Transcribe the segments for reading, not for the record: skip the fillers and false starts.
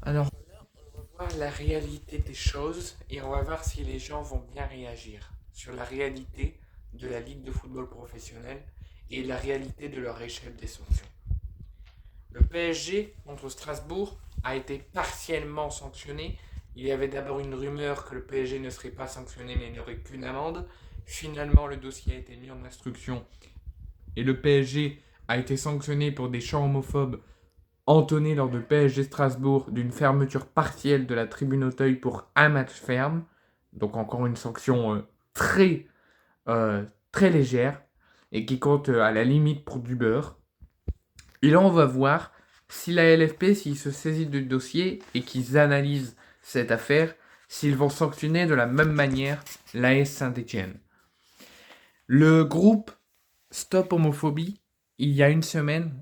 Alors là, on va voir la réalité des choses et on va voir si les gens vont bien réagir sur la réalité de la Ligue de football professionnel et la réalité de leur échelle des sanctions. Le PSG contre Strasbourg a été partiellement sanctionné. Il y avait d'abord une rumeur que le PSG ne serait pas sanctionné mais n'aurait qu'une amende. Finalement, le dossier a été mis en instruction et le PSG a été sanctionné pour des chants homophobes entonné lors de PSG Strasbourg d'une fermeture partielle de la tribune Auteuil pour un match ferme. Donc encore une sanction très, très légère et qui compte à la limite pour du beurre. Et là, on va voir si la LFP, s'ils se saisissent du dossier et qu'ils analysent cette affaire, s'ils vont sanctionner de la même manière l'AS Saint-Etienne. Le groupe Stop Homophobie, il y a une semaine,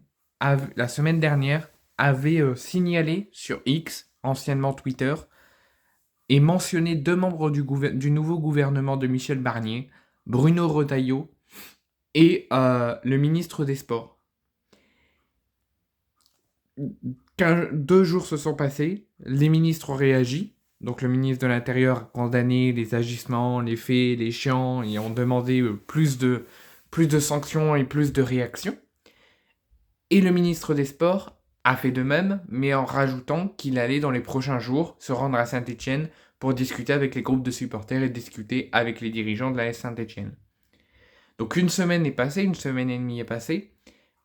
la semaine dernière, avait signalé sur X, anciennement Twitter, et mentionné deux membres du nouveau gouvernement de Michel Barnier, Bruno Retailleau et le ministre des Sports. 2 jours se sont passés, les ministres ont réagi. Donc le ministre de l'Intérieur a condamné les agissements, les faits, les chiens et ont demandé plus de sanctions et plus de réactions. Et le ministre des Sports a fait de même, mais en rajoutant qu'il allait dans les prochains jours se rendre à Saint-Etienne pour discuter avec les groupes de supporters et discuter avec les dirigeants de la S Saint-Etienne. Donc une semaine est passée, une semaine et demie est passée,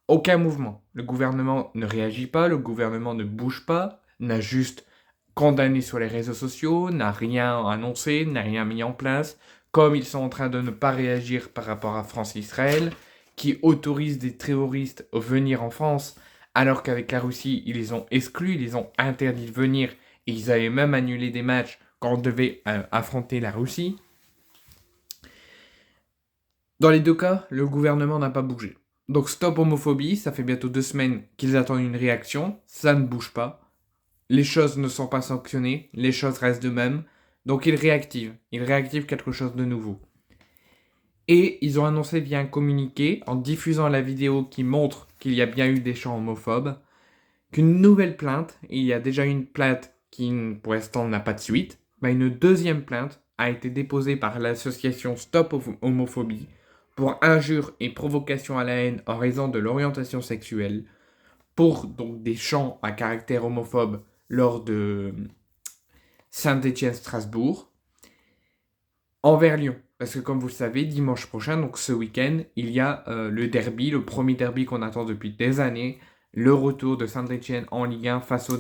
aucun mouvement. Le gouvernement ne réagit pas, le gouvernement ne bouge pas, n'a juste condamné sur les réseaux sociaux, n'a rien annoncé, n'a rien mis en place, comme ils sont en train de ne pas réagir par rapport à France-Israël, qui autorise des terroristes à venir en France, alors qu'avec la Russie, ils les ont exclus, ils les ont interdits de venir, et ils avaient même annulé des matchs quand on devait affronter la Russie. Dans les deux cas, le gouvernement n'a pas bougé. Donc stop homophobie, ça fait bientôt 2 semaines qu'ils attendent une réaction, ça ne bouge pas. Les choses ne sont pas sanctionnées, les choses restent de même. Donc ils réactivent quelque chose de nouveau. Et ils ont annoncé via un communiqué, en diffusant la vidéo qui montre qu'il y a bien eu des chants homophobes, qu'une nouvelle plainte, et il y a déjà une plainte qui pour l'instant n'a pas de suite, mais une deuxième plainte a été déposée par l'association Stop Homophobie pour injure et provocation à la haine en raison de l'orientation sexuelle, pour donc des chants à caractère homophobe lors de Saint-Étienne-Strasbourg, envers Lyon. Parce que comme vous le savez, dimanche prochain, donc ce week-end, il y a le derby, le premier derby qu'on attend depuis des années, le retour de Saint-Etienne en Ligue 1 face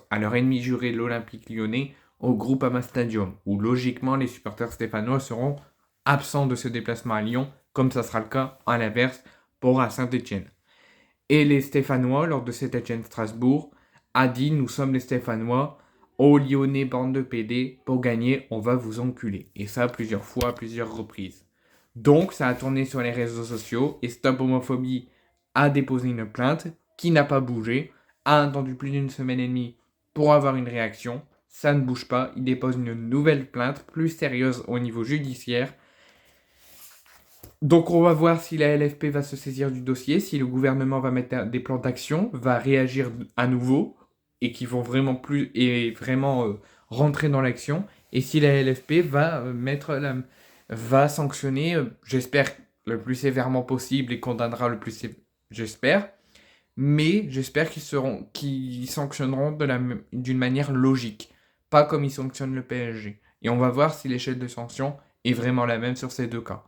à leur ennemi juré, l'Olympique lyonnais, au Groupama Stadium, où logiquement les supporters stéphanois seront absents de ce déplacement à Lyon, comme ça sera le cas à l'inverse pour à Saint-Etienne. Et les Stéphanois, lors de cet Etienne-Strasbourg, a dit « Nous sommes les Stéphanois, ô Lyonnais, bande de PD, pour gagner, on va vous enculer. » Et ça, plusieurs fois, à plusieurs reprises. Donc, ça a tourné sur les réseaux sociaux et Stop Homophobie a déposé une plainte qui n'a pas bougé, a attendu plus d'une semaine et demie pour avoir une réaction. Ça ne bouge pas, il dépose une nouvelle plainte plus sérieuse au niveau judiciaire. Donc on va voir si la LFP va se saisir du dossier, si le gouvernement va mettre des plans d'action, va réagir à nouveau et qui vont vraiment rentrer dans l'action, et si la LFP va sanctionner, j'espère le plus sévèrement possible et condamnera le plus j'espère, mais j'espère qu'ils sanctionneront d'une manière logique, pas comme ils sanctionnent le PSG. Et on va voir si l'échelle de sanction est vraiment la même sur ces deux cas.